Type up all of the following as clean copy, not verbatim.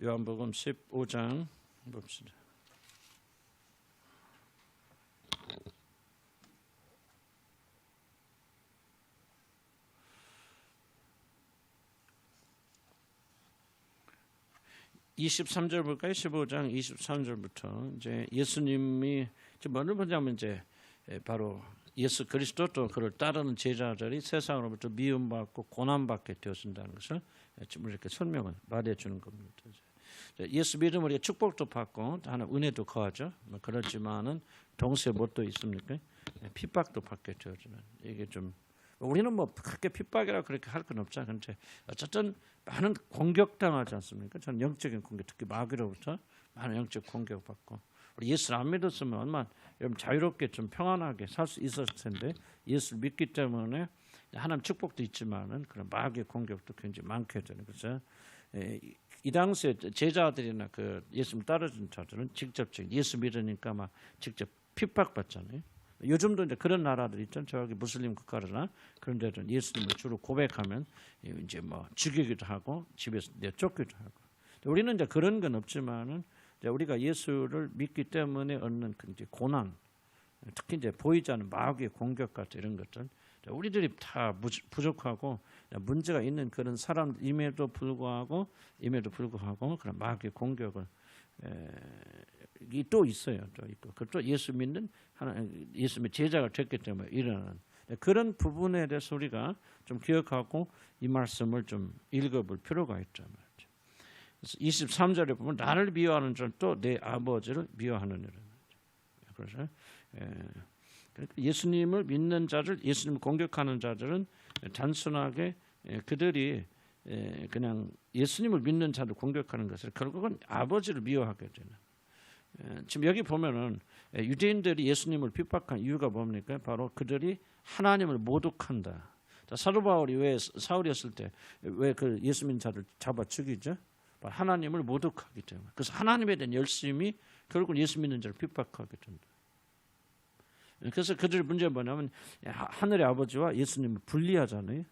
요한복음 15장 봅시다. (23절) 볼까요? 15장 23절부터 이제 예수님이 뭐를 보자면 이제 바로 예수 그리스도 또 그를 따르는 제자들이 세상으로부터 미움받고 고난받게 되어진다는 것을 지금 이렇게 설명을 말해 주는 겁니다. 예수 믿음으로 축복도 받고 하나님 은혜도 거하죠. 그렇지만은 동시에 뭣도 있습니까? 핍박도 받게 되어지는 이게 좀 우리는 뭐 그렇게 핍박이라고 그렇게 할 건 없죠. 근데 어쨌든 많은 공격당하지 않습니까? 저는 영적인 공격, 특히 마귀로부터 많은 영적 공격받고 우리 예수를 안 믿었으면 얼마나 여러분 자유롭게 좀 평안하게 살 수 있었을 텐데 예수를 믿기 때문에 하나님 축복도 있지만은 그런 마귀의 공격도 굉장히 많게 되는 거죠. 이 당시에 제자들이나 그 예수님 따르는 자들은 직접적인 예수 믿으니까 막 직접 핍박받잖아요. 요즘도 이제 그런 나라들 있죠. 저기 무슬림 국가나 그런 데는 예수님을 주로 고백하면 이제 뭐 죽이기도 하고 집에서 내쫓기도 하고. 우리는 이제 그런 건 없지만은 이제 우리가 예수를 믿기 때문에 얻는 그 이제 고난, 특히 이제 보이지 않는 마귀의 공격 같은 이런 것들, 우리들이 다 부족하고 문제가 있는 그런 사람임에도 불구하고 그런 마귀의 공격을 또 있어요. 또 있고 그것도 예수 믿는 예수님의 제자가 됐기 때문에 일어나는 그런 부분에 대해서 우리가 좀 기억하고 이 말씀을 좀 읽어볼 필요가 있죠. 23절에 보면 나를 미워하는 자는 또 내 아버지를 미워하느니라. 그래서 예수님을 믿는 자들, 예수님을 공격하는 자들은 단순하게 그들이 그냥 예수님을 믿는 자를 공격하는 것을 결국은 아버지를 미워하게 되는. 지금 여기 보면은 유대인들이 예수님을 핍박한 이유가 뭡니까? 바로 그들이 하나님을 모독한다. 사도 바울이 왜 사울이었을 때 왜 그 예수 믿는 자를 잡아 죽이죠? 하나님을 모독하기 때문에. 그래서 하나님에 대한 열심이 결국은 예수 믿는 자를 핍박하게 된다. 그래서 그들의 문제는 뭐냐면 하늘의 아버지와 예수님을 분리하잖아요.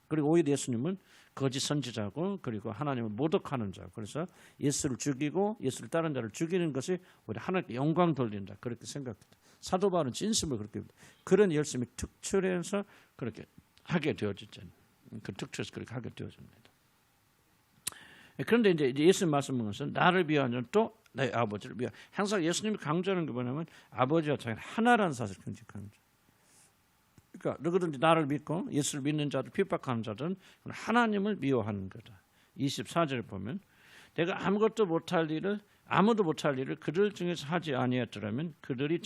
그리고 오히려 예수님은 거짓 선지자고 그리고 하나님을 모독하는 자. 그래서 예수를 죽이고 예수를 따른 자를 죽이는 것이 우리 하나님께 영광 돌린다. 그렇게 생각했다. 사도 바울은 진심을 그렇게 그런 열심이 특출해서 그렇게 하게 되어지잖아요. 그 특출해서 그렇게 하게 되어집니다. 그런데 이제 예수님 말씀은 것은 나를 미워하는 또 내 아버지를 미워. 항상 예수님이 강조하는 게 뭐냐면 아버지와 자기는 하나라는 사실을 경직하는 자. 그러니까 누구든지 나를 믿고 예수를 믿는 자들 핍박하는 자들은 하나님을 미워하는 거다. 24절을 보면 내가 아무도 못할 일을 그들 중에서 하지 아니했더라면 그들이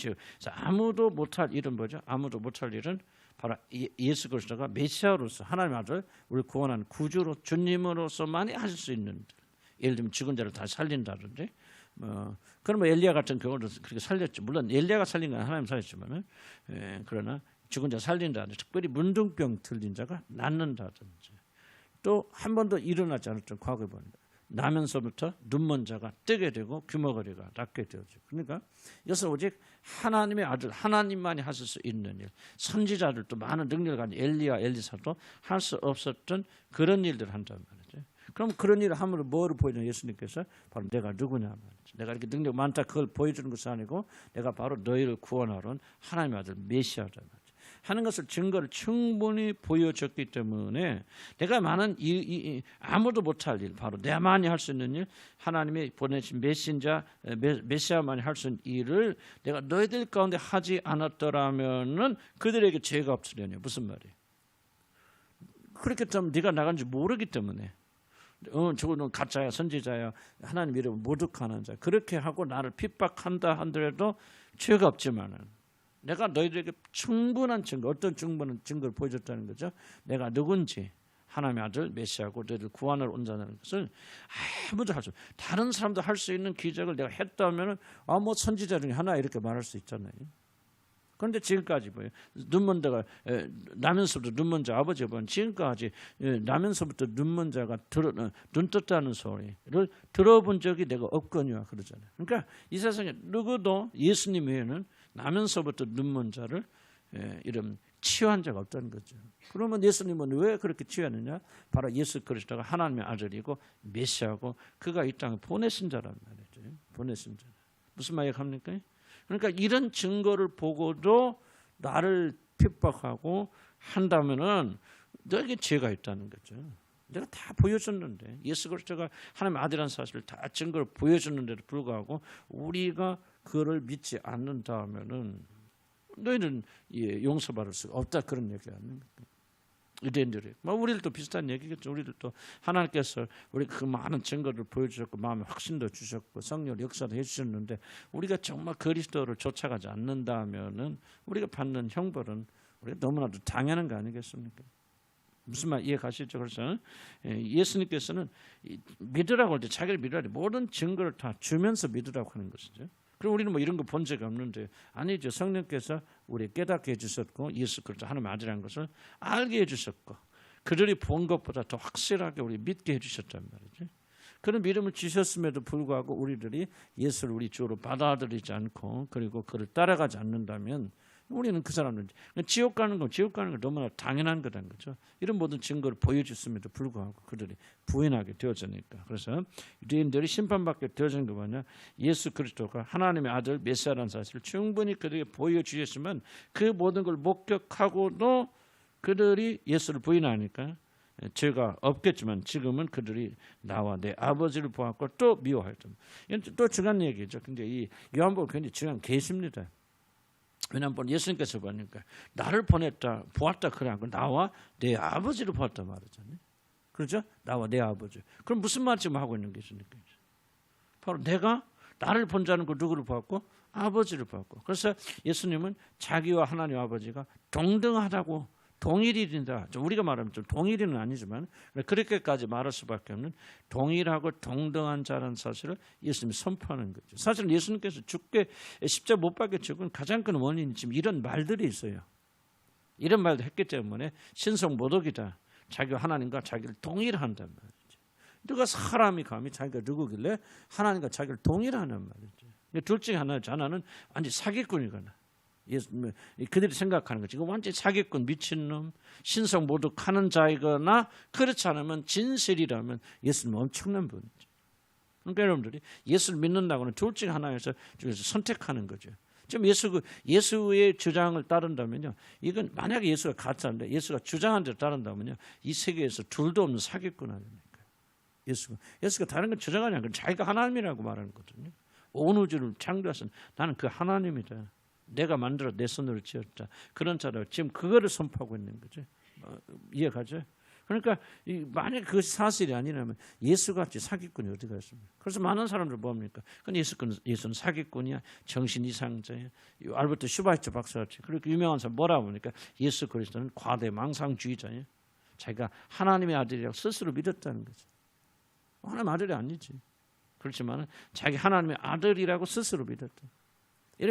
아무도 못할 일은 뭐죠? 아무도 못할 일은 바로 예수 그리스도가 메시아로서 하나님의 아들 우리 구원하는 구주로 주님으로서만이 하실 수 있는 예를 들면 죽은 자를 다시 살린다든지 그러면 엘리야 같은 경우도 그렇게 살렸죠. 물론 엘리야가 살린 건 하나님 살렸지만은 그러나 죽은 자 살린다든지 특별히 문둥병 들린 자가 낫는다든지 또 한 번도 일어나지 않았던 과거에 보니까 나면서부터 눈먼 자가 뜨게 되고 귀머거리가 낫게 되었죠. 그러니까 이것은 오직 하나님의 아들 하나님만이 하실 수 있는 일 선지자들도 많은 능력을 가진 엘리야 엘리사도 할 수 없었던 그런 일들을 한단 말이죠. 그럼 그런 일을 함으로 뭐를 보여주는 예수님께서 바로 내가 누구냐 말이죠. 내가 이렇게 능력 많다 그걸 보여주는 것이 아니고 내가 바로 너희를 구원하러 온 하나님의 아들 메시아다 말이죠. 하는 것을 증거를 충분히 보여줬기 때문에 내가 많은 아무도 못할 일 바로 내만이 할 수 있는 일 하나님이 보내신 메시아만이 할 수 있는 일을 내가 너희들 가운데 하지 않았더라면은 그들에게 죄가 없으려니 무슨 말이에요? 그렇게 되면 네가 나간지 모르기 때문에 저거는 가짜야 선지자야 하나님 이름을 모독하는 자 그렇게 하고 나를 핍박한다 한더라도 죄가 없지만은 내가 너희들에게 충분한 증거 어떤 충분한 증거를 보여줬다는 거죠. 내가 누군지 하나님의 아들 메시아고 너희들 구원을 온다는 것을 아무도 할 수 없어요. 다른 사람도 할 수 있는 기적을 내가 했다면 뭐 선지자 중에 하나 이렇게 말할 수 있잖아요. 그런데 지금까지 뭐예요? 눈먼 자가 나면서부터 눈먼 자 아버지가 보면 지금까지 나면서부터 눈먼 자가 눈 떴다는 소리를 들어본 적이 내가 없거니와 그러잖아요. 그러니까 이 세상에 누구도 예수님 외에는 나면서부터 눈먼 자를 이런 치유한 자가 없다는 거죠. 그러면 예수님은 왜 그렇게 치유하느냐? 바로 예수 그리스도가 하나님의 아들이고 메시아고 그가 이 땅에 보내신 자란 말이죠. 보내신 자. 무슨 말 얘기합니까? 그러니까 이런 증거를 보고도 나를 핍박하고 한다면은 너에게 죄가 있다는 거죠. 내가 다 보여줬는데 예수 그리스도가 하나님의 아들이라는 사실을 다 증거를 보여줬는데도 불구하고 우리가 그를 믿지 않는다면은 너희는 용서받을 수가 없다 그런 얘기가 아닙니까? 유대인들이 우리들도 비슷한 얘기겠죠. 우리들도 하나님께서 우리 그 많은 증거를 보여주셨고 마음에 확신도 주셨고 성령 역사도 해주셨는데 우리가 정말 그리스도를 쫓아가지 않는다면은 우리가 받는 형벌은 우리가 너무나도 당연한 거 아니겠습니까? 무슨 말 이해 가시죠? 그래서 예수님께서는 믿으라고 할 때 자기를 믿으라 모든 증거를 다 주면서 믿으라고 하는 것이죠. 그럼 우리는 뭐 이런 거 본 적이 없는데 아니죠. 성령께서 우리 깨닫게 해주셨고 예수 그리스도 하나님의 아들이라는 것을 알게 해주셨고 그들이 본 것보다 더 확실하게 우리 믿게 해주셨단 말이죠. 그런 믿음을 주셨음에도 불구하고 우리들이 예수를 우리 주로 받아들이지 않고 그리고 그를 따라가지 않는다면 우리는 그 사람들 지옥 가는 건 너무나 당연한 거라는 거죠. 이런 모든 증거를 보여줬음에도 불구하고 그들이 부인하게 되어지니까. 그래서 유대인들이 심판받게 되어진 거 뭐냐? 예수 그리스도가 하나님의 아들 메시아라는 사실을 충분히 그들에게 보여주셨지만 그 모든 걸 목격하고도 그들이 예수를 부인하니까 죄가 없겠지만 지금은 그들이 나와 내 아버지를 보았고 또 미워하였다. 이건 또 중요한 얘기죠. 근데 이 요한복음 굉장히 중요한 계시입니다. 왜냐하면 예수님께서 보니까 나를 보냈다 보았다 그래 하고 나와 내 아버지를 보았다 말하잖아요. 그렇죠? 나와 내 아버지. 그럼 무슨 말 지금 하고 있는 것입니까? 바로 내가 나를 본 자는 그 누구를 보았고 아버지를 보았고. 그래서 예수님은 자기와 하나님 아버지가 동등하다고 동일이다. 우리가 말하면 좀 동일이는 아니지만 그렇게까지 말할 수밖에 없는 동일하고 동등한 자라는 사실을 예수님이 선포하는 거죠. 사실은 예수님께서 죽게 십자가 못 박혀 죽은 가장 큰 원인이 지금 이런 말들이 있어요. 이런 말도 했기 때문에 신성모독이다. 자기와 하나님과 자기를 동일한단 말이죠. 누가 사람이 감히 자기가 누구길래 하나님과 자기를 동일하는 말이죠. 둘 중에 하나는 완전 사기꾼이거나 그들이 생각하는 거지. 이거 완전히 사기꾼 미친놈 신성모독하는 자이거나 그렇지 않으면 진실이라면 예수님은 엄청난 분이죠. 그러니까 여러분들이 예수를 믿는다고는 둘 중에 하나에서 선택하는 거죠. 지금 예수의 주장을 따른다면요. 이건 만약에 예수가 가짜인데 예수가 주장한 대로 따른다면요. 이 세계에서 둘도 없는 사기꾼 아닙니까? 예수가 다른 걸 주장하지 않고 자기가 하나님이라고 말하는 거거든요. 온 우주를 창조하신 나는 그 하나님이다. 내가 만들어 내 손으로 지었다. 그런 자를 지금 그거를 선포하고 있는 거죠. 이해가죠? 그러니까 만약 그것이 사실이 아니라면 예수같이 사기꾼이 어디가 있습니까? 그래서 많은 사람들 뭡니까? 예수는 사기꾼이야. 정신 이상자야. 알버트 슈바이처 박사같이 그렇게 유명한 사람 뭐라고 하니까 예수 그리스도는 과대 망상주의자야. 자기가 하나님의 아들이라고 스스로 믿었다는 거죠. 하나님의 아들이 아니지. 그렇지만 자기 하나님의 아들이라고 스스로 믿었다.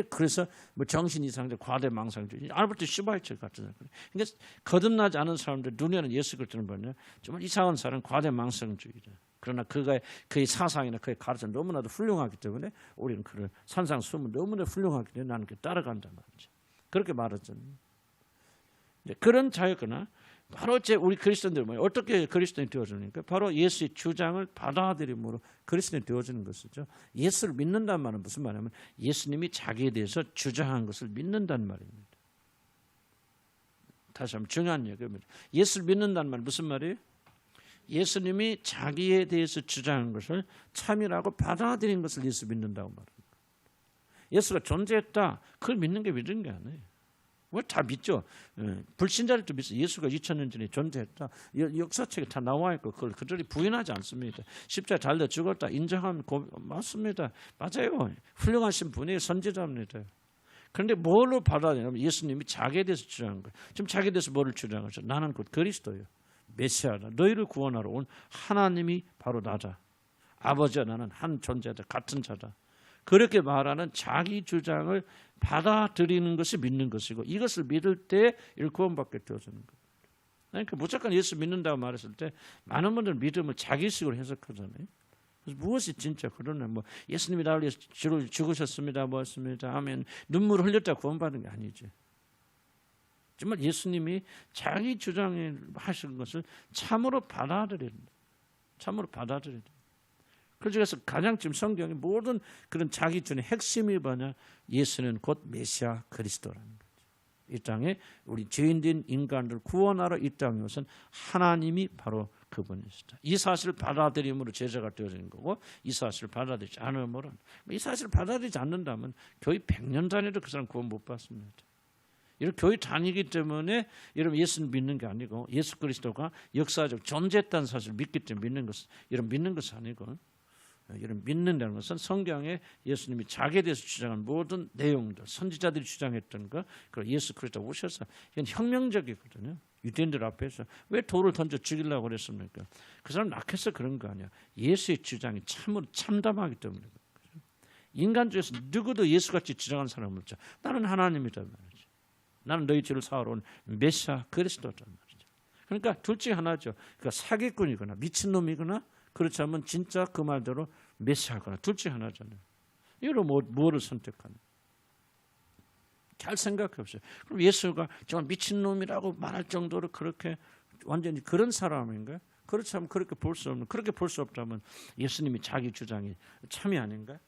그래서 뭐 정신 이상자, 과대 망상주의, 알버트 슈바이처 같은 사람. 그러니까 거듭나지 않은 사람들 눈에는 예수 그리스도는 뭐냐? 정말 이상한 사람, 과대 망상주의다. 그러나 그의 사상이나 그의 가르침은 너무나도 훌륭하기 때문에 우리는 그를 산상수훈 너무나 훌륭하기 때문에 나는 그 따라간단 말이죠. 그렇게 말했잖아요. 그런 자였거나 바로 우리 그리스도인들 어떻게 그리스도인이 되어지니까 바로 예수의 주장을 받아들임으로 그리스도인이 되어지는 것이죠. 예수를 믿는다는 말은 무슨 말이냐면 예수님이 자기에 대해서 주장한 것을 믿는다는 말입니다. 다시 한번 중요한 얘기입니다. 예수를 믿는다는 말은 무슨 말이에요? 예수님이 자기에 대해서 주장한 것을 참이라고 받아들인 것을 예수 믿는다고 말합니다. 예수가 존재했다. 그걸 믿는 게 믿는 게 아니에요. 다 믿죠. 불신자들도 믿어. 예수가 2000년 전에 존재했다. 역사책에 다 나와 있고 그걸 그들이 부인하지 않습니다. 십자가에 달려 죽었다. 인정하면 맞습니다. 맞아요. 훌륭하신 분이 선지자입니다. 그런데 뭘로 받아들이냐면 예수님이 자기에 대해서 주장한 거예요. 지금 자기에 대해서 뭐를 주장하죠? 나는 곧 그리스도예요. 메시아다. 너희를 구원하러 온 하나님이 바로 나다. 아버지와 나는 한 존재다. 같은 자다. 그렇게 말하는 자기 주장을 받아들이는 것이 믿는 것이고 이것을 믿을 때 구원받게 되어지는 거예요. 그러니까 무조건 예수 믿는다고 말했을 때 많은 분들은 믿음을 자기식으로 해석하잖아요. 그래서 무엇이 진짜 그러냐 예수님이 나를 위해서 죽으셨습니다. 뭐였습니다 하면 눈물을 흘렸다 구원받는 게 아니죠. 정말 예수님이 자기 주장에 하신 것을 참으로 받아들여야 된다. 참으로 받아들여야 된다. 그래서 가장 지금 성경의 모든 그런 자기 주장의 핵심이 뭐냐? 예수는 곧 메시아 그리스도라는 거죠. 이 땅에 우리 죄인된 인간들을 구원하러 이 땅에 오신 하나님이 바로 그분이시다. 이 사실을 받아들임으로 제자가 되어지는 거고, 이 사실을 받아들이지 않으면, 이 사실을 받아들이지 않는다면 교회 100년 다녀도 그 사람 구원 못 받습니다. 이런 교회 다니기 때문에 여러분 예수는 믿는 게 아니고, 예수 그리스도가 역사적 존재했다는 사실을 믿기 때문에 믿는 것은, 이런 믿는 것이 아니고, 이런 믿는다는 것은 성경에 예수님이 자기에 대해서 주장한 모든 내용들, 선지자들이 주장했던 거, 그리고 예수 그리스도 오셔서 이건 혁명적이거든요. 유대인들 앞에서 왜 돌을 던져 죽이려고 그랬습니까? 그 사람 낙해서 그런 거 아니야. 예수의 주장이 참으로 참담하기 때문에. 인간 중에서 누구도 예수같이 주장한 사람은 없죠. 나는 하나님이란 말이죠. 나는 너희 죄를 사하러 온 메시아 그리스도란 말이죠. 그러니까 둘 중에 하나죠. 그러니까 사기꾼이거나 미친놈이거나, 그렇지 않으면 진짜 그 말대로 메시아거나, 둘 중에 하나잖아요. 이로 뭐를 선택하는? 잘 생각해 보세요. 그럼 예수가 정말 미친놈이라고 말할 정도로 그렇게 완전히 그런 사람인가요? 그렇지 않으면 그렇게 볼 수 없는, 그렇게 볼 수 없다면 예수님이 자기 주장이 참이 아닌가요?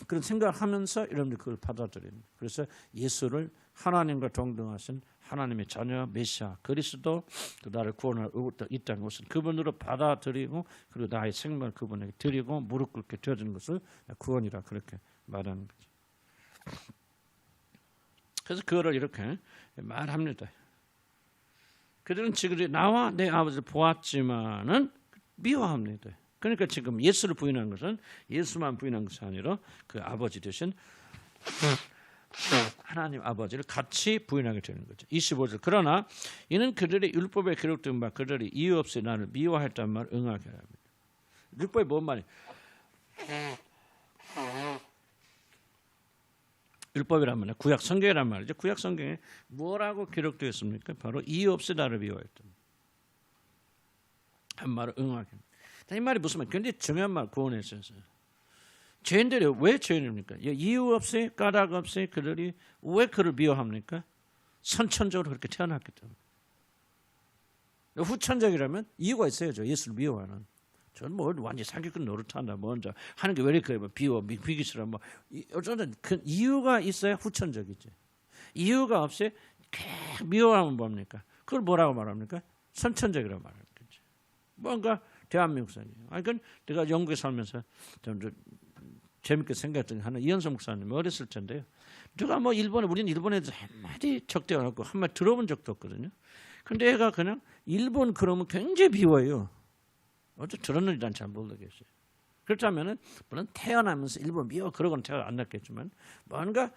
그런 생각하면서 여러분들 그걸 받아들이는. 그래서 예수를 하나님과 동등하신 하나님의 자녀 메시아 그리스도, 또 나를 구원할 이 땅에 오신 그분으로 받아들이고, 그리고 나의 생명을 그분에게 드리고 무릎 꿇게 되어지는 것을 구원이라 그렇게 말하는 거죠. 그래서 그거를 이렇게 말합니다. 그들은 지금 나와 내 아버지를 보았지만은 미워합니다. 그러니까 지금 예수를 부인한 것은 예수만 부인한 것이 아니라 그 아버지 되신 하나님 아버지를 같이 부인하게 되는 거죠. 25절. 그러나 이는 그들의 율법에 기록된 바 그들이 이유 없이 나를 미워했단 말을 응하게 합니다. 율법이 뭔 말이에요? 율법이란 말이에요. 구약 성경이란 말이죠. 구약 성경에 뭐라고 기록되어 있습니까? 바로 이유 없이 나를 미워했던 한 말을 응하게 합니다. 이 말이 무슨 말이에요? 굉장히 중요한 말, 구원에 있어서. 죄인들이 왜 죄인입니까? 이유 없이, 까닭 없이 그들이 왜 그를 미워합니까? 선천적으로 그렇게 태어났기 때문에. 후천적이라면 이유가 있어야죠. 예수를 미워하는. 저는 뭐 완전히 사기꾼 노릇한다, 먼저 하는 게 왜 이렇게 비기 싫어, 뭐 어쩌든 그 이유가 있어야 후천적이지. 이유가 없이 계속 미워하면 뭡니까? 그걸 뭐라고 말합니까? 선천적이라고 말하는 거지. 뭔가 대한민국 사람이에요. 그러니까 내가 영국에 살면서 좀 재밌게 생각했던 하나, 이현성 목사님 어렸을 텐데요. 누가 뭐 우리는 일본에도 한마디 적대어놓고 한마디 들어본 적도 없거든요. 근데 애가 그냥 일본 그러면 굉장히 비워요. 어째 들었는지 난 잘 모르겠어요. 그렇다면은 물론 태어나면서 일본 미워 그러고는 태어 안 났겠지만, 뭔가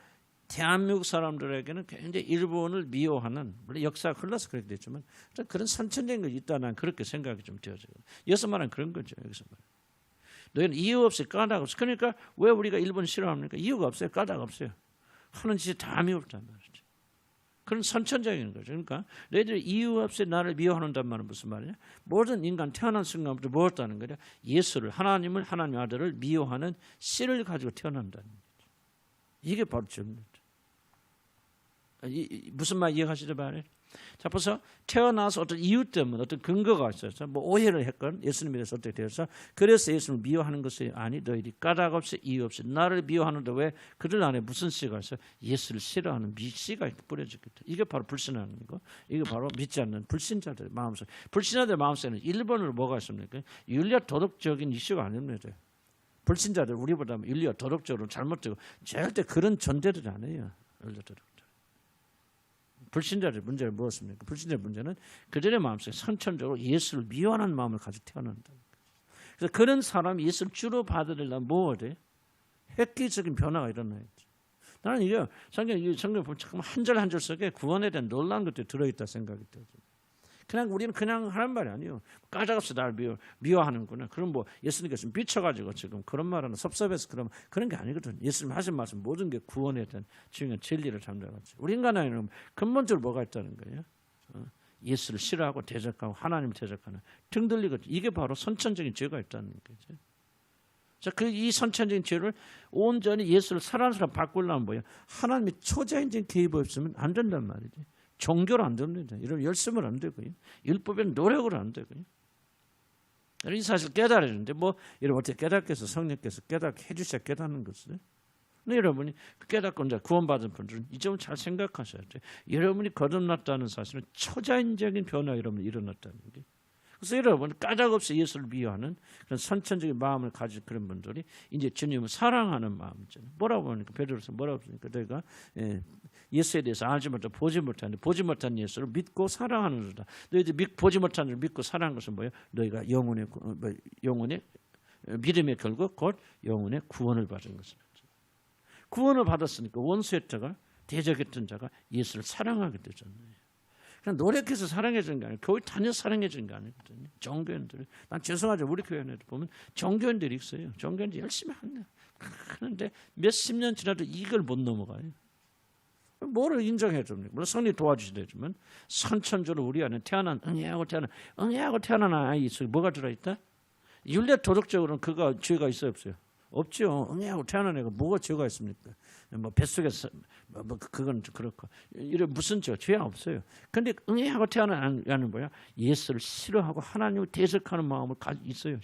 대한민국 사람들에게는 굉장히 일본을 미워하는, 물론 역사가 흘러서 그렇게 됐지만 그런 선천적인 것이 있다, 난 그렇게 생각이 좀 되어져요. 여기서 말하는 그런 거죠. 여기서 말하는. 너희는 이유 없이 까닭 없이. 그러니까 왜 우리가 일본 싫어합니까? 이유가 없어요. 까닭 없어요. 하는 짓이 다 미웠단 말이죠. 그런 선천적인 거죠. 그러니까 너희들이 이유 없이 나를 미워하는단 말은 무슨 말이냐? 모든 인간 태어난 순간부터 무엇다는 거냐? 예수를, 하나님을, 하나님의 아들을 미워하는 씨를 가지고 태어난다는 거죠. 이게 바로 죄입니다. 무슨 말 이해하시죠? 말이에요? 자, 벌써 태어나서 어떤 이유 때문에 어떤 근거가 있어서 뭐 오해를 했건 예수님에 대해서 어떻게 되어서, 그래서 예수님을 미워하는 것이 아니, 너희들이 까닭 없이 이유 없이 나를 미워하는데 왜 그들 안에 무슨 씨가 있어? 예수를 싫어하는 씨가 뿌려졌겠다. 이게 바로 불신하는 거. 이게 바로 믿지 않는 불신자들 마음속. 불신자들 마음속에는 1번으로 뭐가 있습니까? 윤리와 도덕적인 이슈가 아닙니다. 불신자들 우리보다 윤리와 도덕적으로 잘못되고 절대 그런 존재들이 아니에요. 윤리와 도덕. 불신자들의 문제는 무엇입니까? 불신자의 문제는 그들의 마음속에 선천적으로 예수를 미워하는 마음을 가지고 태어난다. 그래서 그런 사람이 예수를 주로 받으려면 뭐래? 획기적인 변화가 일어나야지. 나는 이게 성경 보면 잠깐만 한 절 한 절 속에 구원에 대한 놀라운 것들이 들어있다 생각이 들어요. 그냥 우리는 그냥 하는 말이 아니에요. 까닭없이 나를 미워하는구나. 그럼 뭐 예수님께서 미쳐가지고 지금 그런 말하는 섭섭해서 그런 게 아니거든. 예수님 하신 말씀 모든 게 구원에 대한 중요한 진리를 담당하지. 우리 인간 안에는 근본적으로 뭐가 있다는 거예요? 예수를 싫어하고 대적하고 하나님을 대적하는 등들리거든. 이게 바로 선천적인 죄가 있다는 거죠. 자, 이 선천적인 죄를 온전히 예수를 사랑하는 사람 바꾸려면 뭐예요? 하나님의 초자연적인 개입이 없으면 안 된단 말이지. 종교로 안 됩니다. 여러분 열심을 안 되고요. 율법에는 노력으로 안 되고요. 이 사실 깨달았는데 뭐 여러분 어떻게 깨닫겠어? 성령께서 깨닫게 해주셔야 깨닫는 것을. 근데 여러분이 깨닫고 이제 구원받은 분들은 이 점을 잘 생각하셔야 돼요. 여러분이 거듭났다는 사실은 초자연적인 변화가 여러분이 일어났다는 게. 그래서 여러분 까닭없이 예수를 미워하는 그런 선천적인 마음을 가진 그런 분들이 이제 주님을 사랑하는 마음이잖아요. 뭐라고 하니까 베드로서 뭐라고 하니까 내가 예수에 대해서 알지 못하고 보지 못하는데 보지 못한 예수를 믿고 사랑하는도다. 너희들 보지 못한 것을 믿고 사랑하는 것은 뭐예요? 너희가 영혼의 믿음의 결국 곧 영혼의 구원을 받은 것이다. 구원을 받았으니까 원수의 자가 대적했던 자가 예수를 사랑하게 되잖아요. 그냥 노력해서 사랑해주는 게 아니고 교회 다녀 사랑해주는 게 아니거든요. 종교인들, 난 죄송하죠. 우리 교회에 보면 종교인들이 있어요. 종교인들이 열심히 하는데 몇십 년 지나도 이걸 못 넘어가요. 뭐를 인정해 줍니까? 물론 성령이 도와주시되지만 선천적으로 우리 안에 응애하고 태어난 아이 속에 뭐가 들어있다? 윤례 도덕적으로는 그가 죄가 있어요 없어요? 없죠. 응애하고 태어난 애가 뭐가 죄가 있습니까? 뭐 뱃속에서 뭐 그건 그렇고 이런 무슨 죄 없어요. 그런데 응애하고 태어난 애는 뭐야? 예수를 싫어하고 하나님을 대적하는 마음을 가지고 있어요.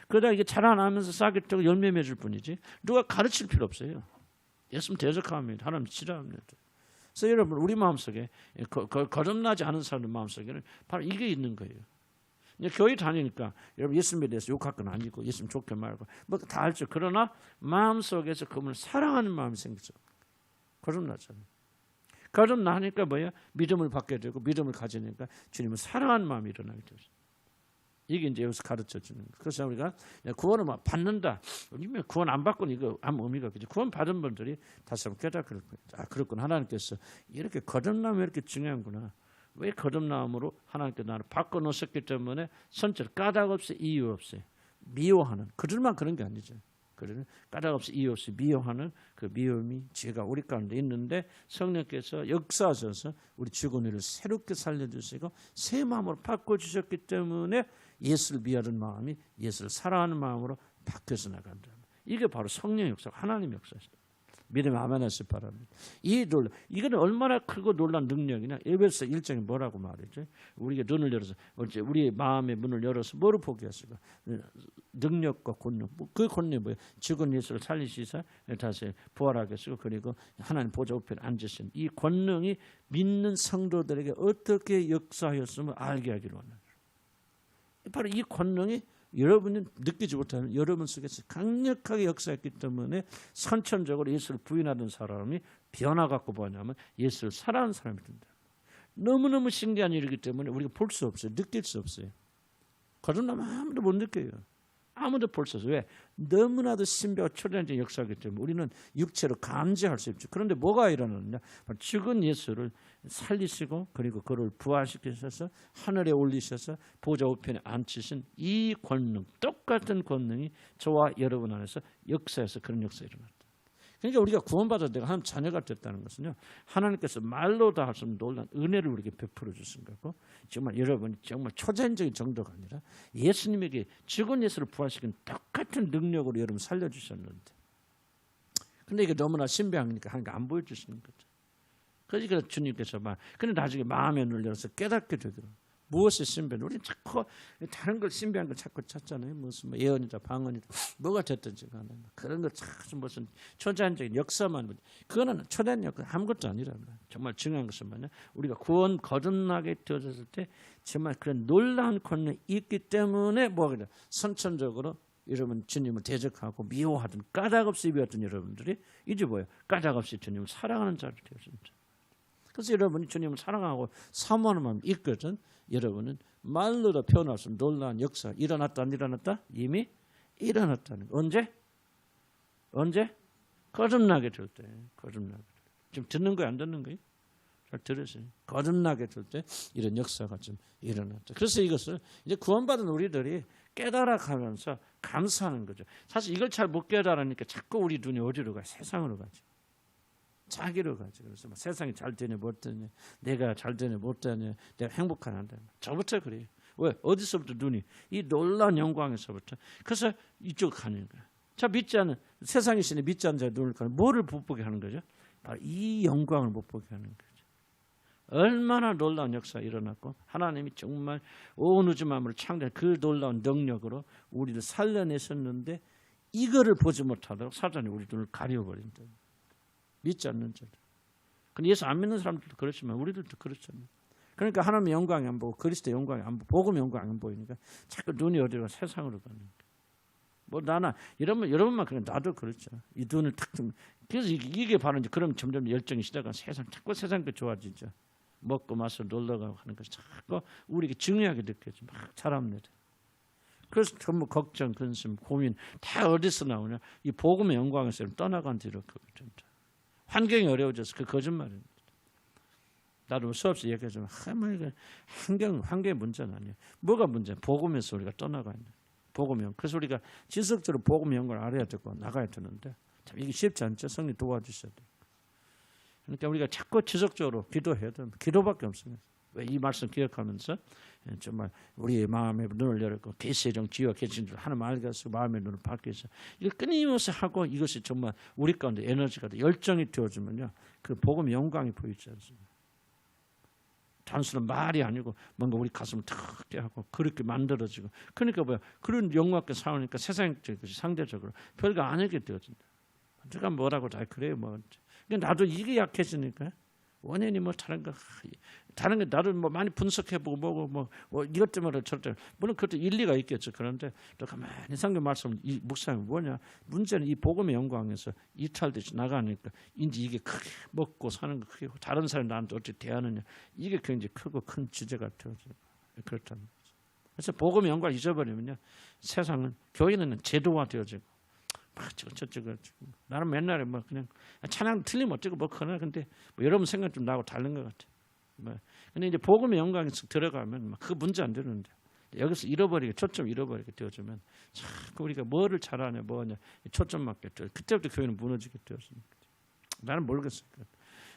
그러다 이게 자라나면서 싹이 뜨고 열매 맺을 뿐이지 누가 가르칠 필요 없어요. 예수는 대적합니다. 하나님 싫어합니다. 그래서 여러분 우리 마음속에 거듭나지 않은 사람들 마음속에는 바로 이게 있는 거예요. 교회 다니니까 여러분 예수님에 대해서 욕할 건 아니고 예수님 좋게 말고 뭐 다 알죠. 그러나 마음속에서 그분을 사랑하는 마음이 생기죠. 거듭나잖아요. 거듭나니까 뭐야? 믿음을 받게 되고 믿음을 가지니까 주님을 사랑하는 마음이 일어나게 되죠. 이게 이제 여기서 가르쳐 주는 거예요. 그래서 우리가 구원을 막 받는다. 구원 안 받고는 이거 아무 의미가 없겠죠. 구원 받은 분들이 다시 한번 깨닫게 될 거예요. 아 그렇구나. 하나님께서 이렇게 거듭나면 이렇게 중요한구나. 왜 거듭남으로 하나님께 나를 바꿔놓으셨기 때문에 선처를 까닭 없이 이유 없이 미워하는 그들만 그런 게 아니죠. 그들은 까닭 없이 이유 없이 미워하는 그 미움이 죄가 우리 가운데 있는데 성령께서 역사하셔서 우리 죽은 이를 새롭게 살려주시고 새 마음으로 바꿔주셨기 때문에 예수를 미워하는 마음이 예수를 사랑하는 마음으로 바뀌어서 나간다. 이게 바로 성령 역사, 하나님 역사입니다. 믿음에 아멘하시기 바랍니다. 이거는 얼마나 크고 놀란 능력이냐. 에베소 1장에 뭐라고 말이죠? 우리가 눈을 열어서 우리의 마음의 문을 열어서 뭐를 보게 하시고 능력과 권능. 그 권능이 뭐예요? 죽은 예수를 살리시사 다시 부활하게 하시고 그리고 하나님 보좌 우편에 앉으신 이 권능이 믿는 성도들에게 어떻게 역사하였음을 알게 하기로 하는 바로 이 권능이 여러분이 느끼지 못하는 여러분 속에서 강력하게 역사했기 때문에 선천적으로 예수를 부인하던 사람이 변화갖고 뭐냐면 예수를 사랑하는 사람이 된다. 너무너무 신기한 일이기 때문에 우리가 볼 수 없어요. 느낄 수 없어요. 거듭나면 아무도 못 느껴요. 아무도 볼 수 없어요. 왜? 너무나도 신비하고 초래한적인 역사이기 때문에 우리는 육체로 감지할 수 없죠. 그런데 뭐가 일어나느냐? 죽은 예수를 살리시고 그리고 그를 부활시키셔서 하늘에 올리셔서 보좌 우편에 앉히신 이 권능, 똑같은 권능이 저와 여러분 안에서 역사에서 그런 역사가 일어났다. 그러니까 우리가 구원받아 내가 하나님 자녀가 됐다는 것은요. 하나님께서 말로 다 할 수 없는 놀라운 은혜를 우리에게 베풀어 주신 거고 정말 여러분이 정말 초자연적인 정도가 아니라 예수님에게 죽은 예수를 부활시킨 똑같은 능력으로 여러분 살려주셨는데 근데 이게 너무나 신비하니까 하나님께 안 보여주시는 거죠. 그러니까 주님께서 근데 나중에 마음의 눈을 열어서 깨닫게 되더라고요. 무엇이 신비한가? 우리는 자꾸 다른 걸 신비한 걸 자꾸 찾잖아요. 무슨 예언이다, 방언이다, 뭐가 됐든지 간에 그런 걸 자꾸 무슨 초자연적인 역사만 그거는 초대한 역사 아무것도 아니랍니다. 정말 중요한 것은 뭐냐? 우리가 구원 거듭나게 되어졌을 때 정말 그런 놀라운 권능이 있기 때문에 뭐가 돼? 선천적으로 여러분 주님을 대적하고 미워하던 까닭없이 미워했던 여러분들이 이제 뭐예요? 까닭없이 주님을 사랑하는 자를 되었습니다. 그래서 여러분이 주님을 사랑하고 사모하는 마음이 있거든. 여러분은 말로도 표현할 수 없는 놀라운 역사 일어났다 안 일어났다? 이미 일어났다는 거. 언제? 거듭나게 될 때. 거듭나게 될 때. 지금 듣는 거예요? 안 듣는 거예요? 잘 들으세요. 거듭나게 될 때 이런 역사가 좀 일어났다. 그래서 이것을 이제 구원받은 우리들이 깨달아가면서 감사하는 거죠. 사실 이걸 잘 못 깨달으니까 자꾸 우리 눈이 어디로 가요? 세상으로 가죠. 자기로 가죠. 그래서 세상이 잘 되냐 못 되냐, 내가 잘 되냐 못 되냐, 내가 행복하냐. 저부터 그래요. 왜? 어디서부터 눈이 이 놀라운 영광에서부터. 그래서 이쪽 가는 거야. 자 믿지 않는 세상의 신이 믿지 않는 자의 눈을 가는 뭐를 못 보게 하는 거죠? 바로 이 영광을 못 보게 하는 거죠. 얼마나 놀라운 역사가 일어났고 하나님이 정말 온 우주 만물을 창조한 그 놀라운 능력으로 우리를 살려내셨는데 이거를 보지 못하도록 사단이 우리 눈을 가려버린다. 믿지 않는 자들. 근데 예수 안 믿는 사람들도 그렇지만 우리들도 그렇잖아요. 그러니까 하나님의 영광이 안 보고 그리스도의 영광이 안 보고 복음의 영광이 안 보이니까 자꾸 눈이 어디로 가? 세상으로 가는 거예요. 뭐 나나 여러분만 그래 나도 그렇죠. 이 눈을 탁 좀 그래서 이게 바로 이제 그럼 점점 열정이 시작한 세상 자꾸 세상 게 좋아지죠. 먹고 마시고 놀러 가고 하는 것이 자꾸 우리에게 중요하게 느껴져 막 자랍니다. 그래서 전부 걱정, 근심, 고민 다 어디서 나오냐? 이 복음의 영광에서 떠나간 뒤로 진짜 환경이 어려워져서 그 거짓말입니다. 나도 수없이 얘기하지만 환경의 문제는 아니에요. 뭐가 문제야? 복음에서 우리가 떠나가 있는 복음의 영. 그래서 우리가 지속적으로 복음의 영광을 알아야 되고 나가야 되는데 참 이게 쉽지 않죠. 성령 도와주셔야 돼요. 그러니까 우리가 자꾸 지속적으로 기도해야 됩니다. 기도밖에 없습니다. 왜 이 말씀 기억하면서 정말 우리의 마음의 눈을 열고 계시의 정 지와 계신 줄 하나님 알겠어 마음의 눈을 밝게 해서 이걸 끊임없이 하고 이것이 정말 우리 가운데 에너지가 돼 열정이 되어지면요 그 복음의 영광이 보이지 않습니다. 단순한 말이 아니고 뭔가 우리 가슴을 탁 깨하고 그렇게 만들어지고 그러니까 뭐야 그런 영광께 싸우니까 세상적인 것이 상대적으로 별거 아니게 되어진다. 제가 뭐라고 다 그래요 뭐. 나도 이게 약해지니까 원인이 뭐 다른 거 나도 뭐 많이 분석해보고 뭐고 뭐 이것 때문에 저것 때문에 물론 그것도 일리가 있겠죠. 그런데 또 가만히 성경 말씀 이 묵상이 뭐냐 문제는 이 복음의 영광에서 이탈되지 나가니까 이제 이게 크게 먹고 사는 거 크게 다른 사람이 나한테 어떻게 대하느냐 이게 굉장히 크고 큰 주제가 되어져 그렇다는 거죠. 그래서 복음의 영광을 잊어버리면요 세상은 교회는 제도화 되어지고 저쩌고 나는 맨날에 뭐 그냥 찬양 틀리면 어쩌고 뭐 그러나 근데 뭐 여러분 생각 좀 나고 다른 것 같아. 뭐 근데 이제 복음의 영광에 들어가면 그 문제 안 되는데 여기서 초점 잃어버리게 되어지면 자꾸 우리가 뭐를 잘하냐 뭐냐 초점 맞게 돼. 그때부터 교회는 무너지게 되었습니다. 나는 모르겠어요.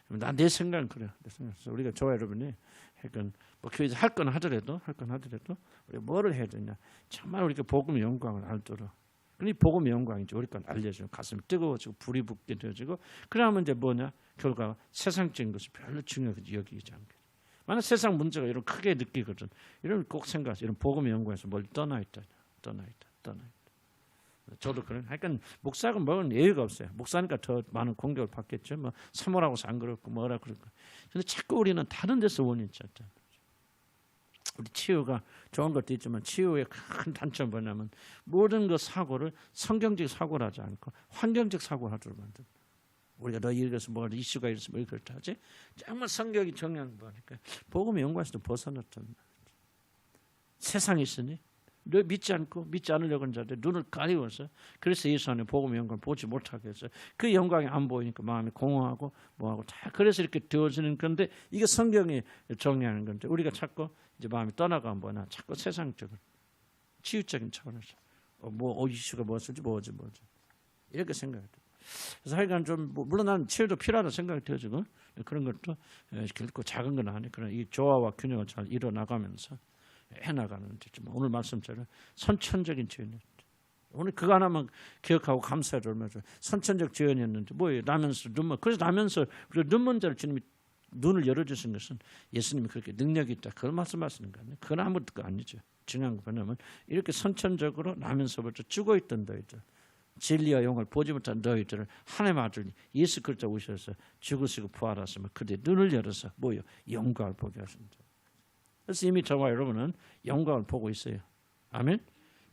난 내 생각은 그래. 내 생각에서 우리가 저와 여러분이 하여간 뭐 교회에서 할 건 하더라도 우리가 뭐를 해야 되냐 정말 우리가 복음의 영광을 알도록. 이 복음의 영광이죠. 우리가 알려주고 가슴이 뜨거워지고 불이 붙게 되어지고 그러면 이제 뭐냐 결과가 세상적인 것이 별로 중요하게 여기지 않게. 만약 세상 문제가 이런 크게 느끼거든. 이런 꼭 생각해서 이런 복음의 영광에서 멀리 떠나 있다. 저도 그런. 하여간 목사가 뭐는 예의가 없어요. 목사니까 더 많은 공격을 받겠죠. 뭐 사모라고 해서 안 그렇고 뭐라 그럴까. 근데 자꾸 우리는 다른 데서 원인이 있잖아. 우리 치유가 좋은 것도 있지만 치유의 큰 단점은 뭐냐면 모든 그 사고를 성경적 사고를 하지 않고 환경적 사고를 하도록 만든다. 우리가 너 읽어서 뭐가 이슈가 있으면 그렇다 하지. 정말 성경이 정리하는 거니까 복음의 영광에서도 벗어났단 말이지. 세상이 있으니 너 믿지 않으려고 하는 자들 눈을 가리워서 그래서 예수 안에 복음의 영광을 보지 못하게 해서 그 영광이 안 보이니까 마음이 공허하고 뭐하고 다 그래서 이렇게 되어지는 건데 이게 성경이 정리하는 건데 우리가 자꾸 이제 마음이 떠나가면 뭐나 자꾸 세상적으로 치유적인 차원에서 이슈가 무엇인지 뭐지 이렇게 생각해요. 그래서 하여간 좀 물론 난 치유도 필요하다는 생각이 들어지고 그런 것도 결코 작은 건 아니에요. 그러나 이 조화와 균형을 잘 이뤄나가면서 해나가는 오늘 말씀처럼 선천적인 지연이었죠. 오늘 그거 하나만 기억하고 감사를 얼마나 좋아요. 선천적 지연이었는데 뭐예요? 나면서 눈먼. 그래서 나면서 눈먼 자를 주님이 눈을 열어주신 것은 예수님이 그렇게 능력이 있다. 그걸 말씀하시는 거 아니에요. 그건 아무것도 아니죠. 중요한 거 뭐냐면 이렇게 선천적으로 나면서부터 죽어있던 너희들 진리와 영을 보지 못한 너희들을 하나님의 아들 예수 그리스도 오셔서 죽으시고 부활하시면 그들의 눈을 열어서 뭐예요? 영광을 보게 하신다. 그래서 이미 저와 여러분은 영광을 보고 있어요. 아멘.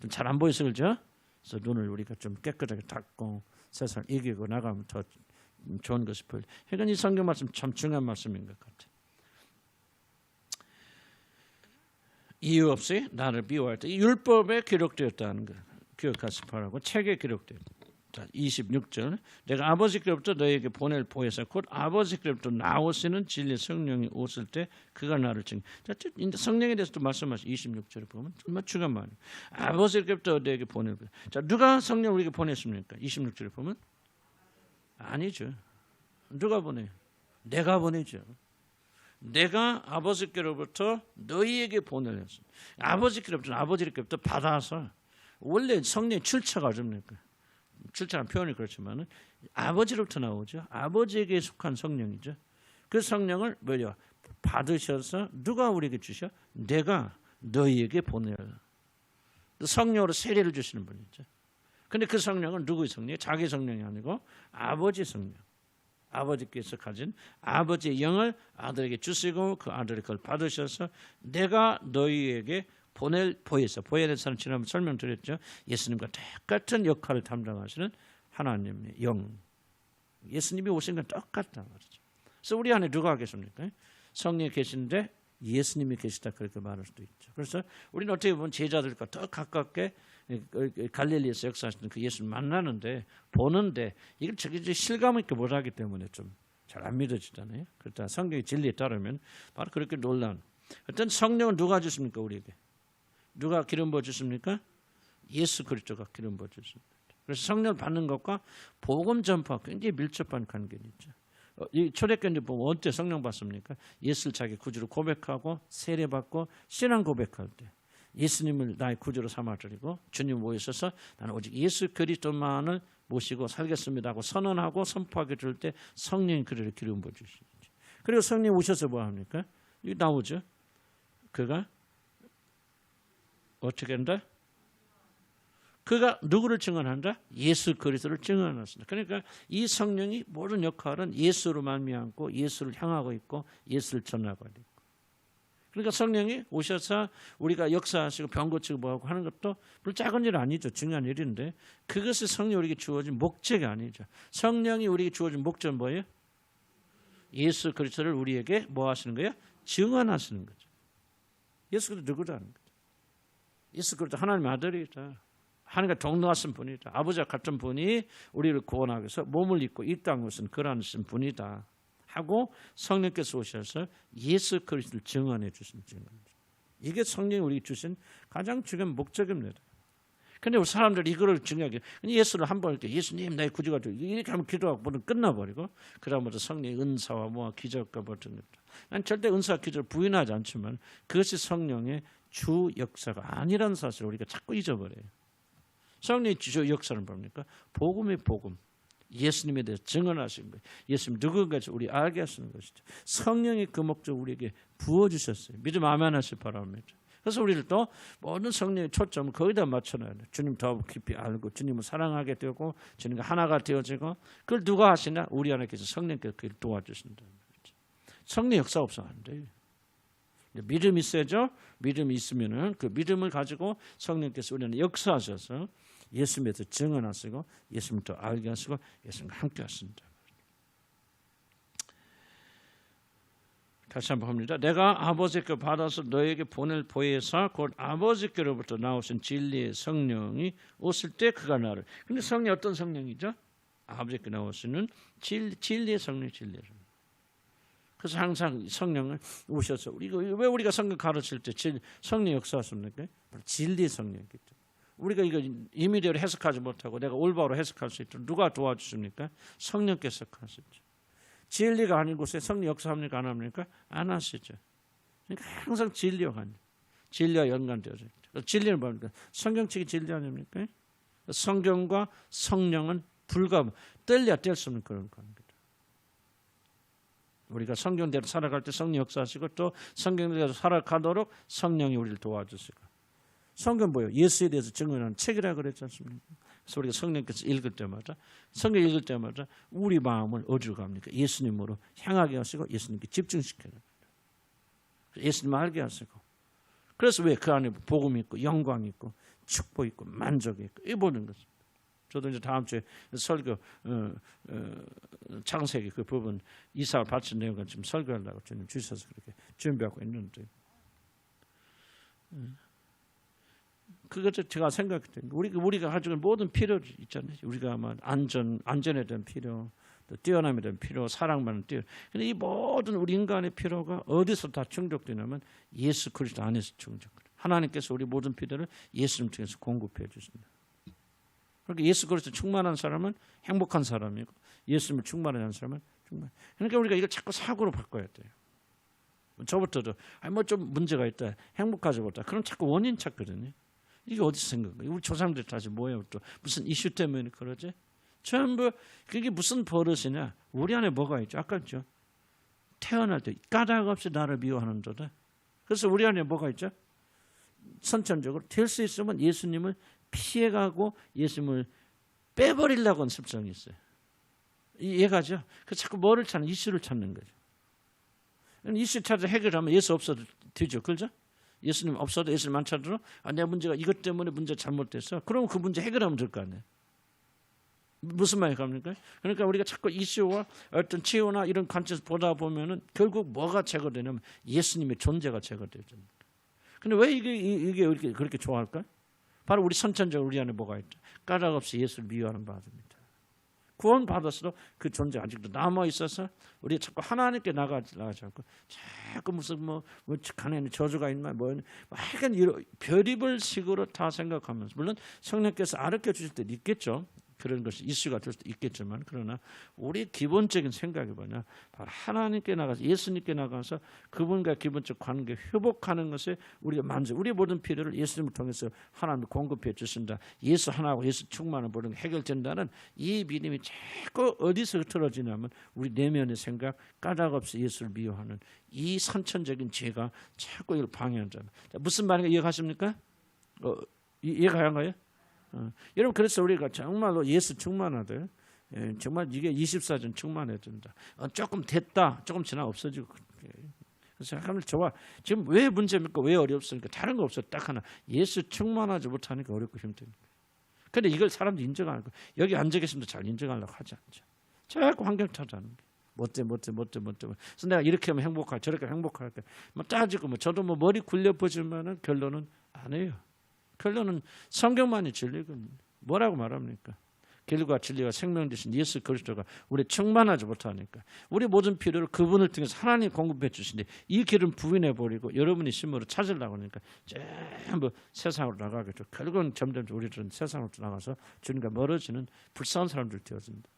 좀 잘 안 보이서 그렇죠? 그래서 눈을 우리가 좀 깨끗하게 닫고 세상을 이기고 나가면 더 좋은 것이 보여요. 그러니까 이 성경 말씀 참 중요한 말씀인 것 같아요. 이유 없이 나를 미워할 때 율법에 기록되었다는 거 기억하시기 바라고 책에 기록되었다. 자, 26절 내가 아버지께로부터 너에게 보낼 보혜사 곧 아버지께로부터 나오시는 진리 성령이 오실 때 그가 나를 증. 자, 이제 성령에 대해서도 말씀하시 26절에 보면 정말 중요한 말이에요. 아버지께로부터 너에게 보낼 보혜사. 자, 누가 성령 우리에게 보냈습니까? 26절에 보면 아니죠. 누가 보내요? 내가 보내죠. 내가 아버지께로부터 너희에게 보내렸어. 아버지께로부터 받아서 원래 성령의 출처가 어딥니까? 출처라는 표현이 그렇지만은 아버지로부터 나오죠. 아버지에게 속한 성령이죠. 그 성령을 뭐냐 받으셔서 누가 우리에게 주셔? 내가 너희에게 보내라. 성령으로 세례를 주시는 분이죠. 근데 그 성령은 누구의 성령이에요? 자기 성령이 아니고 아버지 성령. 아버지께서 가진 아버지의 영을 아들에게 주시고 그 아들이 그걸 받으셔서 내가 너희에게 보낼 보혜사. 보혜사는 지난번 설명드렸죠. 예수님과 똑같은 역할을 담당하시는 하나님의 영. 예수님이 오신 건 똑같다 말이죠. 그래서 우리 안에 누가 계십니까? 성령이 계신데 예수님이 계시다 그렇게 말할 수도 있죠. 그래서 우리는 어떻게 보면 제자들과 더 가깝게 갈릴리에서 역사하시는 그 예수를 만나는데 보는데 이걸 저기 실감 있게 못하기 때문에 좀 잘 안 믿어지잖아요. 그렇다 성경의 진리에 따르면 바로 그렇게 놀라운 어떤 성령은 누가 주십니까 우리에게? 누가 기름 부어 주십니까? 예수 그리스도가 기름 부어 주십니다. 그래서 성령을 받는 것과 복음 전파 굉장히 밀접한 관계가 있죠. 이 초대교회 보면 언제 성령 받습니까? 예수를 자기 구주로 고백하고 세례받고 신앙 고백할 때 예수님을 나의 구주로 삼아드리고 주님 모이셔서 나는 오직 예수 그리스도만을 모시고 살겠습니다 하고 선언하고 선포하게 될 때 성령이 그를 기름 부어주시죠. 그리고 성령 오셔서 뭐 합니까? 이거 나오죠. 그가 어떻게 한다? 그가 누구를 증언한다? 예수 그리스도를 증언하신다. 그러니까 이 성령이 모든 역할은 예수로 말미암고 예수를 향하고 있고 예수를 전하고 있고. 그러니까 성령이 오셔서 우리가 역사하시고 병 고치고 뭐하고 하는 것도 별로 작은 일 아니죠. 중요한 일인데 그것이 성령이 우리에게 주어진 목적이 아니죠. 성령이 우리에게 주어진 목적은 뭐예요? 예수 그리스도를 우리에게 뭐 하시는 거예요? 증언하시는 거죠. 예수 그리스도 누구라는 거죠. 예수 그리스도 하나님의 아들이다. 하나님과 동등하신 분이다. 아버지와 같은 분이 우리를 구원하기 위해서 몸을 입고 이 땅에 오신 그러하신 분이다. 하고 성령께서 오셔서 예수 그리스도를 증언해 주신 증언이죠. 이게 성령이 우리에게 주신 가장 중요한 목적입니다. 그런데 우리 사람들이 이거를 중요하게 예수를 한 번 할 때 예수님 나의 구주가 되고 이렇게 하면 기도하고 모든 끝나버리고 그다음부터 성령의 은사와 뭐 기적과 모든 것. 난 절대 은사와 기적을 부인하지 않지만 그것이 성령의 주 역사가 아니라는 사실을 우리가 자꾸 잊어버려요. 성령의 주 역사는 뭡니까? 복음의 복음. 예수님에 대해서 증언하신 거예요. 예수님 누군가를 우리 알게 하시는 것이죠. 성령이 그 목적 우리에게 부어주셨어요. 믿음 아멘 하시기 바랍니다. 그래서 우리를 또 모든 성령의 초점을 거기다 맞춰놔야 돼요. 주님 더 깊이 알고 주님을 사랑하게 되고 주님과 하나가 되어지고 그걸 누가 하시냐? 우리 안에 계신 성령께서 그걸 도와주신다는 거죠. 성령 역사 없으면 안 돼요. 믿음이 있어야죠. 믿음이 있으면은 그 믿음을 가지고 성령께서 우리 안에 역사하셔서 예수님에 대해서 증언하시고 예수님을 더 알게 하시고 예수님과 함께 하신다. 다시 한번 합니다. 내가 아버지께 받아서 너에게 보낼 보혜사 곧 아버지께로부터 나오신 진리의 성령이 오실 때 그가 나를. 근데 성령이 어떤 성령이죠? 아버지께 나오시는 진리의 성령, 진리의 성령. 그래서 항상 성령을 오셔서 왜 우리가 성경 가르칠 때 성령 역사하십니까? 진리의 성령이겠죠. 우리가 이거 임의대로 해석하지 못하고 내가 올바로 해석할 수 있도록 누가 도와주십니까? 성령께서 하시죠. 진리가 아닌 곳에 성령 역사합니까? 안 합니까? 안 하시죠. 그러니까 항상 진리와 연관되어져 있죠. 진리는 뭡니까? 성경책이 진리 아닙니까? 성경과 성령은 뗄래야 뗄 수 없는 그런 겁니다. 우리가 성경대로 살아갈 때 성령 역사하시고 또 성경대로 살아가도록 성령이 우리를 도와주시고 성경 뭐예요? 예수에 대해서 증언하는 책이라 그랬지 않습니까? 그래서 우리가 성령께서 읽을 때마다 성경 읽을 때마다 우리 마음을 어디로 갑니까? 예수님으로 향하게 하시고 예수님께 집중시켜야 됩니다. 예수님 알게 하시고 그래서 왜 그 안에 복음이 있고 영광이 있고 축복이 있고 만족이 있고 이 모든 것입니다. 저도 이제 다음 주에 설교 창세기 그 부분 이삭을 바친 내용을 지금 설교하려고 주님 주셔서 그렇게 준비하고 있는데 그것도 제가 생각했던 우리가 가지고 모든 필요 있잖아요. 우리가 뭐 안전에 대한 필요, 또 뛰어남에 대한 필요, 사랑받는 필요. 근데 이 모든 우리 인간의 필요가 어디서 다 충족되냐면 예수 그리스도 안에서 충족돼요. 하나님께서 우리 모든 필요를 예수님 통해서 공급해 주십니다. 그러니까 예수 그리스도 충만한 사람은 행복한 사람이고 예수님을 충만하지 않은 사람은 충만. 그러니까 우리가 이걸 자꾸 사고로 바꿔야 돼요. 저부터도 뭐 좀 문제가 있다, 행복하지 못하다. 그럼 자꾸 원인 찾거든요. 이게 어디서 생긴 거예요? 우리 조상들 다시 뭐예요? 또 무슨 이슈 때문에 그러지? 전부 그게 무슨 버릇이냐? 우리 안에 뭐가 있죠? 아까 있죠. 태어날 때 까닭 없이 나를 미워하는 자다. 그래서 우리 안에 뭐가 있죠? 선천적으로 될 수 있으면 예수님을 피해가고 예수님을 빼버리려고 하는 습성이 있어요. 이해가죠? 그래서 자꾸 뭐를 찾는, 이슈를 찾는 거죠. 이슈 찾아 해결하면 예수 없어도 되죠. 그렇죠? 예수님 없어도 예수님만 찾으러 내 문제가 이것 때문에 문제 잘못됐어. 그럼 그 문제 해결하면 될 거 아니에요. 무슨 말이 갑니까? 그러니까 우리가 자꾸 이슈와 어떤 치유나 이런 관점에서 보다 보면은 결국 뭐가 제거되냐면 예수님의 존재가 제거되죠. 근데 왜 이게 그렇게 좋아할까? 바로 우리 선천적으로 우리 안에 뭐가 있죠? 까닭 없이 예수를 미워하는 바입니다. 구원 받았어도 그 존재 아직도 남아 있어서 우리가 자꾸 하나님께 나가지 않고 자꾸 무슨 뭐 가난에 저주가 있나 뭐 하여간 이런 별의별 식으로 다 생각하면서 물론 성령께서 가르쳐 주실 때도 있겠죠. 그런 것이 이슈가 될 수도 있겠지만 그러나 우리 기본적인 생각이 뭐냐 바로 하나님께 나가서 예수님께 나가서 그분과 기본적 관계 회복하는 것에 우리가 만족 우리 모든 필요를 예수님을 통해서 하나님이 공급해 주신다. 예수 하나하고 예수 충만한 모든 게 해결된다는 이 믿음이 자꾸 어디서 흐트러지냐면 우리 내면의 생각 까닭 없이 예수를 미워하는 이 선천적인 죄가 자꾸 이걸 방해한다. 무슨 말인가 이해가십니까? 이해가 안 가요? 여러분 그래서 우리가 정말로 예수 충만하되 정말 이게 24전 충만해야 된다. 조금 됐다. 조금 지나 없어지고 그래서 하면 좋아. 지금 왜 문제입니까? 왜 어렵습니까? 다른 거 없어. 딱 하나. 예수 충만하지 못하니까 어렵고 힘듭니다. 그런데 이걸 사람들이 인정 안 하고 여기 앉아 계시면 잘 인정하려고 하지 않죠. 자꾸 환경 찾아하는 게. 못돼. 그래서 내가 이렇게 하면 행복할 저렇게 행복할까. 뭐 따지고 뭐 저도 뭐 머리 굴려 보지만은 결론은 안 해요. 결론은 성경만이 진리거든요. 뭐라고 말합니까? 길과 진리와 생명 되신 예수 그리스도가 우리 충만하지 못하니까 우리 모든 필요를 그분을 통해서 하나님이 공급해 주시는데 이 길은 부인해 버리고 여러분이 힘으로 찾으려고 하니까 전부 세상으로 나가겠죠. 결국은 점점 우리들은 세상으로 나가서 주님과 멀어지는 불쌍한 사람들 되어진다.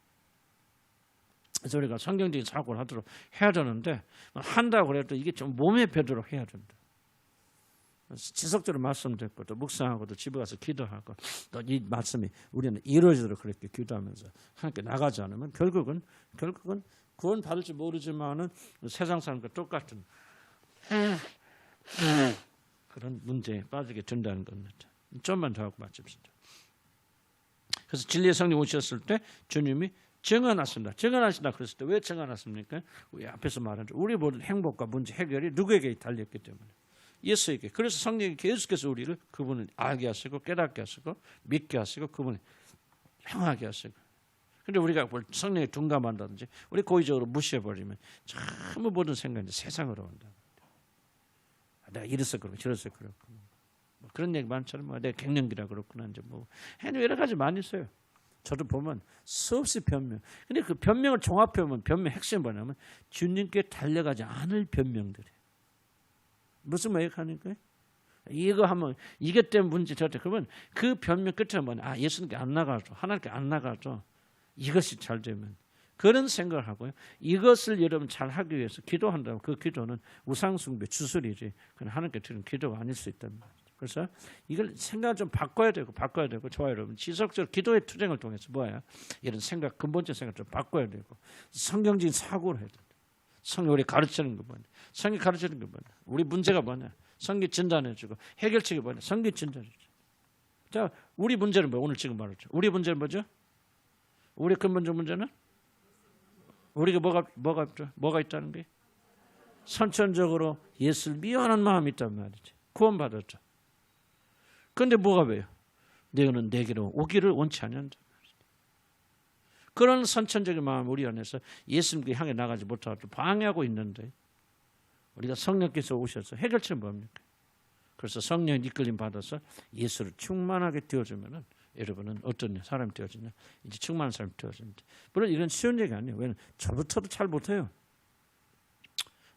그래서 우리가 성경적인 사고를 하도록 해야 되는데 한다고 해도 이게 좀 몸에 배도록 해야 된다. 지속적으로 말씀드렸고 또 묵상하고 또 집에 가서 기도하고 또 이 말씀이 우리는 이루어지도록 그렇게 기도하면서 함께 나가지 않으면 결국은 구원 받을지 모르지만은 세상 사람과 똑같은 그런 문제에 빠지게 된다는 겁니다. 좀만 더 하고 마칩시다. 그래서 진리의 성령 오셨을 때 주님이 증언하신다. 그랬을 때 왜 증언하십니까? 우리 앞에서 말한 우리 모든 행복과 문제 해결이 누구에게 달렸기 때문에. 예수에게. 그래서 성령이 계속해서 우리를 그분을 알게 하시고 깨닫게 하시고 믿게 하시고 그분을 향하게 하시고. 그런데 우리가 성령에 둔감한다든지 우리 고의적으로 무시해버리면 전부 모든 생각이 세상으로 온다. 내가 이래서 그렇고 저래서 그렇고 뭐 그런 얘기 많잖아요. 뭐 내가 갱년기라 그렇구나 이제 뭐 여러 가지 많이 있어요. 저도 보면 수없이 변명. 근데 그 변명을 종합해 보면 변명 핵심이 뭐냐면 주님께 달려가지 않을 변명들이에요. 무슨 말이니까요? 이거 하면 이것 때문에 문제 저때 그러면 그 변명 끝에 뭐냐? 예수님께 안 나가죠. 하나님께 안 나가죠. 이것이 잘 되면 그런 생각을 하고요. 이것을 여러분 잘 하기 위해서 기도한다면 그 기도는 우상숭배 주술이지. 그냥 하나님께 드리는 기도가 아닐 수 있단 말이죠. 그래서 이걸 생각을 좀 바꿔야 되고 좋아요 여러분. 지속적으로 기도의 투쟁을 통해서 뭐야? 이런 생각 근본적 생각 좀 바꿔야 되고 성경적인 사고를 해야 된다. 성경이 우리 가르치는 거 뭐냐? 성경이 가르치는 거 뭐냐? 우리 문제가 뭐냐? 성경이 진단해주고 해결책이 뭐냐? 성경이 진단해주고. 자, 우리 문제는 뭐야? 오늘 지금 말했죠. 우리 문제는 뭐죠? 우리 근본적 문제는 우리가 뭐가 있다는 게 선천적으로 예수를 미워하는 마음이 있단 말이지. 구원받았죠. 그런데 뭐가 왜요? 너는 내게로 오기를 원치 않는다. 그런 선천적인 마음 우리 안에서 예수님께 향해 나가지 못하고 방해하고 있는데 우리가 성령께서 오셔서 해결책은 뭡니까? 그래서 성령 이끌림 받아서 예수를 충만하게 되어주면은 여러분은 어떤 사람이 되어지냐? 이제 충만한 사람이 되어집니다. 물론 이건 쉬운 얘기 아니에요. 왜냐하면 저부터도 잘 못해요.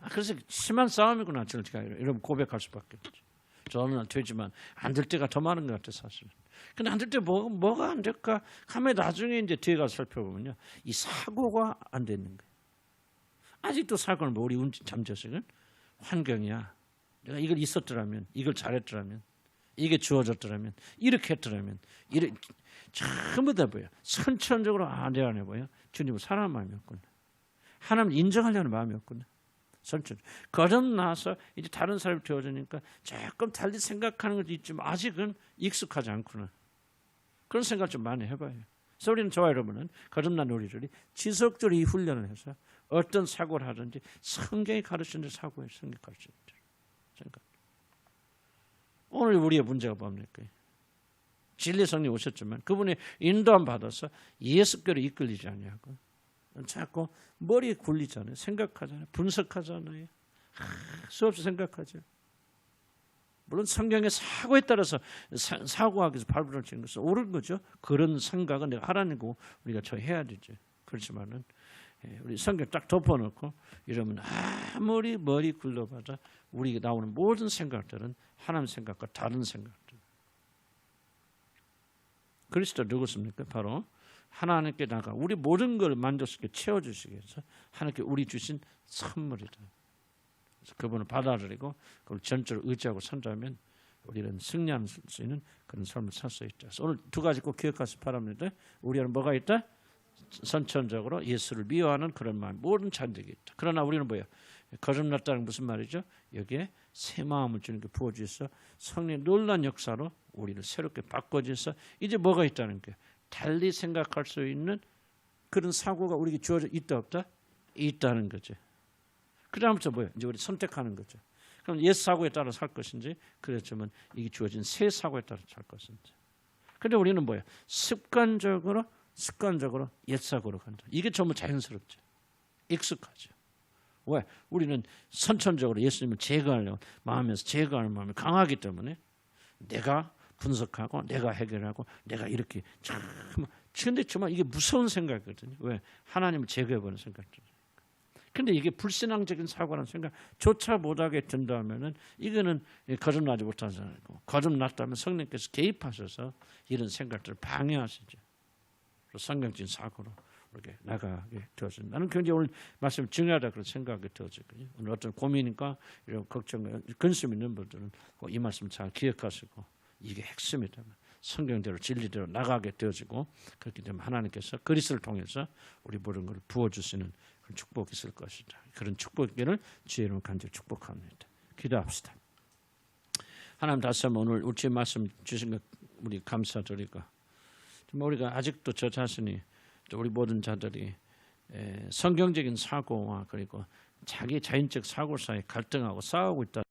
그래서 심한 싸움이구나. 제가 여러분 고백할 수밖에 없죠. 저는 되지만 안 될 때가 더 많은 것 같아요, 사실은. 근데 안 될 때 뭐가 안 될까 하면 나중에 이제 뒤에 가서 살펴보면요, 이 사고가 안 되는 거예요. 아직도 사고는 뭐 우리 잠재적인 환경이야. 내가 이걸 있었더라면, 이걸 잘했더라면, 이게 주어졌더라면, 이렇게 했더라면, 전부 다 뭐예요? 선천적으로 내 안에 뭐예요? 주님을 사랑하는 마음이었구나. 하나님 인정하려는 마음이었구나. 선천. 거듭나서 이제 다른 사람이 되어지니까 조금 달리 생각하는 것도 있지만 아직은 익숙하지 않구나. 그런 생각 좀 많이 해봐요. 그래서 우리는 저와 여러분은 거듭난 우리들이 지속적으로 이 훈련을 해서 어떤 사고를 하든지 성경이 가르치는 사고에 성경이 가르치는 생각. 오늘 우리의 문제가 뭡니까? 진리 성령 오셨지만 그분의 인도함 받아서 예수께로 이끌리지 않냐고. 자꾸 머리에 굴리잖아요. 생각하잖아요. 분석하잖아요. 수없이 생각하죠. 물론 성경의 사고에 따라서 사고하기 위해서 발부를 치는 것은 옳은 거죠. 그런 생각은 내가 하라는 거 우리가 저 해야 되죠. 그렇지만은 우리 성경 딱 덮어놓고 이러면 아무리 머리 굴러봐도 우리가 나오는 모든 생각들은 하나님 생각과 다른 생각들. 그리스도 누구십니까? 바로 하나님께 나가 우리 모든 걸 만족스럽게 채워주시기 위해서 하나님께 우리 주신 선물이다. 그래서 그분을 받아들이고 그걸 전적으로 의지하고 산다면 우리는 승리할 수 있는 그런 삶을 살 수 있다. 그래서 오늘 두 가지 꼭 기억하시기 바랍니다. 우리 안에 뭐가 있다? 선천적으로 예수를 미워하는 그런 마음, 모든 잔득이 있다. 그러나 우리는 뭐야? 거듭났다는 무슨 말이죠? 여기에 새 마음을 주는 게 부어져서 성령의 놀라운 역사로 우리를 새롭게 바꿔줘서 이제 뭐가 있다는 게 달리 생각할 수 있는 그런 사고가 우리에게 주어져 있다 없다? 있다는 거죠. 그 다음부터 뭐예요? 이제 우리 선택하는 거죠. 그럼 옛 사고에 따라 살 것인지 그렇지만 이게 주어진 새 사고에 따라 살 것인지. 그런데 우리는 뭐예요? 습관적으로 옛 사고로 간다. 이게 전부 자연스럽죠. 익숙하죠. 왜? 우리는 선천적으로 예수님을 제거하려고 마음에서 제거하는 마음이 강하기 때문에 내가 분석하고 내가 해결하고 내가 이렇게 참 근데 정말 이게 무서운 생각이거든요. 왜? 하나님을 제거해버리는 생각들. 근데 이게 불신앙적인 사고라는 생각조차 못하게 된다면은 이거는 거듭나지 못한 사람이고 거듭났다면 성령께서 개입하셔서 이런 생각들을 방해하시죠. 성경적인 사고로 이렇게 나가게 되어집니다. 나는 굉장히 오늘 말씀 중요하다 그런 생각이 되어지거든요. 오늘 어떤 고민과 이런 걱정, 근심 있는 분들은 이 말씀 잘 기억하시고 이게 핵심이다. 성경대로 진리대로 나가게 되어지고 그렇기 때문에 하나님께서 그리스도를 통해서 우리 모든 것을 부어주시는 그런 축복이 있을 것이다. 그런 축복을 주의로 간절히 축복합니다. 기도합시다. 하나님 다시 한번 오늘 우리 말씀 주신 것 우리 감사드리고 우리가 아직도 저 자신이 우리 모든 자들이 성경적인 사고와 그리고 자기 자연적 사고 사이에 갈등하고 싸우고 있다.